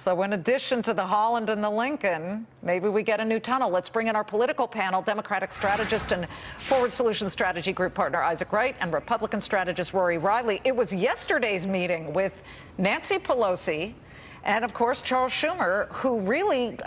So in addition to the Holland and the Lincoln, maybe we get a new tunnel. Let's bring in our political panel, Democratic strategist and Forward Solutions Strategy Group partner Isaac Wright and Republican strategist Rory Riley. It was yesterday's meeting with Nancy Pelosi and, of course, Charles Schumer, who really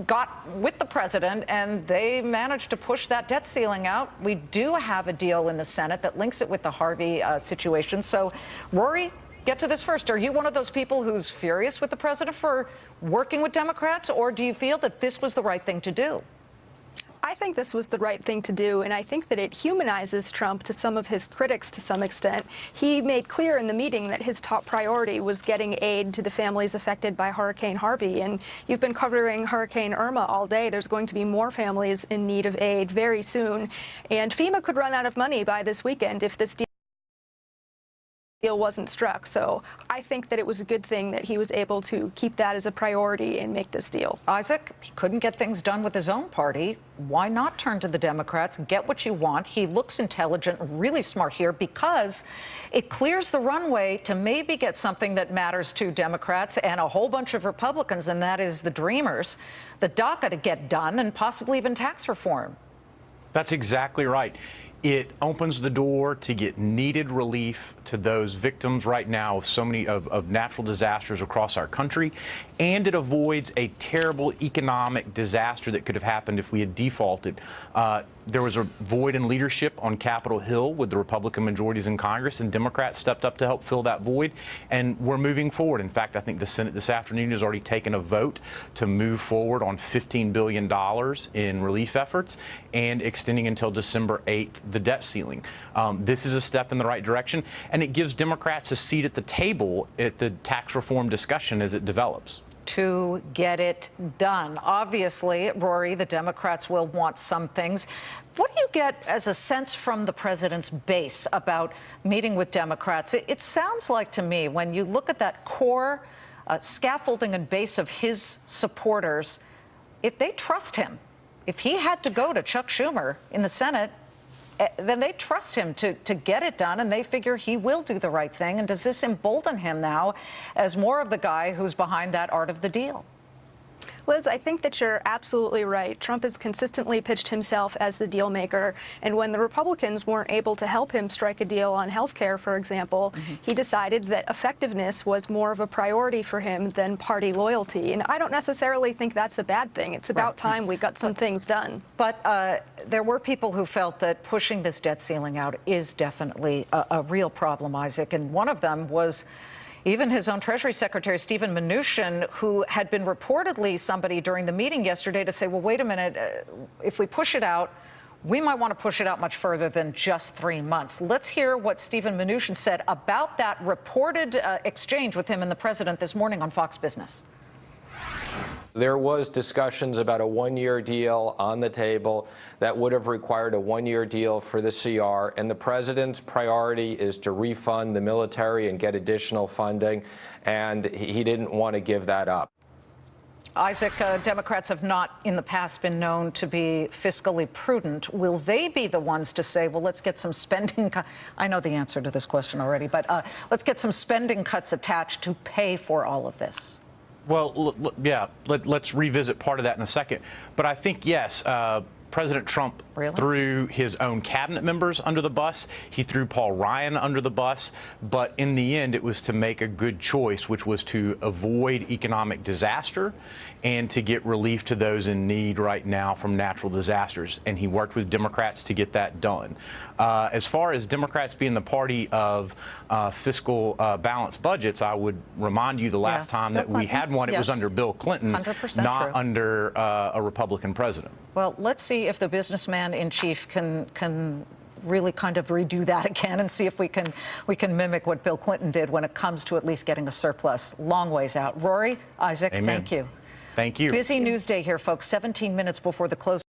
got with the president, and they managed to push that debt ceiling out. We do have a deal in the Senate that links it with the Harvey situation. So, Rory, get to this first. Are you one of those people who's furious with the president for working with Democrats, or do you feel that this was the right thing to do? I think this was the right thing to do, and I think that it humanizes Trump to some of his critics to some extent. He made clear in the meeting that his top priority was getting aid to the families affected by Hurricane Harvey, and you've been covering Hurricane Irma all day. There's going to be more families in need of aid very soon, and FEMA could run out of money by this weekend if this deal wasn't struck. So I think that it was a good thing that he was able to keep that as a priority and make this deal. Isaac, he couldn't get things done with his own party. Why not turn to the Democrats, get what you want? He looks intelligent, really smart here, because it clears the runway to maybe get something that matters to Democrats and a whole bunch of Republicans, and that is the Dreamers, the DACA to get done, and possibly even tax reform. That's exactly right. It opens the door to get needed relief to those victims right now of so many of natural disasters across our country, and it avoids a terrible economic disaster that could have happened if we had defaulted. There was a void in leadership on Capitol Hill with the Republican majorities in Congress, and Democrats stepped up to help fill that void, and we're moving forward. In fact, I think the Senate this afternoon has already taken a vote to move forward on $15 billion in relief efforts and extending until December 8th the debt ceiling. This is a step in the right direction, and it gives Democrats a seat at the table at the tax reform discussion as it develops. To get it done. Obviously, Rory, the Democrats will want some things. What do you get as a sense from the president's base about meeting with Democrats? It sounds like to me, when you look at that core scaffolding and base of his supporters, if they trust him, if he had to go to Chuck Schumer in the Senate, then they trust him to get it done, and they figure he will do the right thing. And does this embolden him now as more of the guy who's behind that art of the deal? Liz, I think that you're absolutely right. Trump has consistently pitched himself as the deal maker, and when the Republicans weren't able to help him strike a deal on health care, for example, he decided that effectiveness was more of a priority for him than party loyalty. And I don't necessarily think that's a bad thing. It's about time we got some things done. But there were people who felt that pushing this debt ceiling out is definitely a real problem, Isaac, and one of them was even his own Treasury Secretary, Steven Mnuchin, who had been reportedly somebody during the meeting yesterday to say, well, wait a minute, if we push it out, we might want to push it out much further than just 3 months. Let's hear what Steven Mnuchin said about that reported exchange with him and the president this morning on Fox Business. There was discussions about a one-year deal on the table that would have required a one-year deal for the CR, and the president's priority is to refund the military and get additional funding, and he didn't want to give that up. Isaac, Democrats have not in the past been known to be fiscally prudent. Will they be the ones to say, well, let's get some spending I know the answer to this question already, but let's get some spending cuts attached to pay for all of this? Well, yeah, let's revisit part of that in a second. But I think, yes, President Trump threw his own cabinet members under the bus. He threw Paul Ryan under the bus. But in the end, it was to make a good choice, which was to avoid economic disaster and to get relief to those in need right now from natural disasters. And he worked with Democrats to get that done. As far as Democrats being the party of fiscal balanced budgets, I would remind you the last time that we had one, it was under Bill Clinton, not under a Republican president. Well, let's see if the businessman in chief can really kind of redo that again and see if we can mimic what Bill Clinton did when it comes to at least getting a surplus. Long ways out. Rory, Isaac, Amen. Thank you. Thank you. Busy news day here, folks. 17 minutes before the close.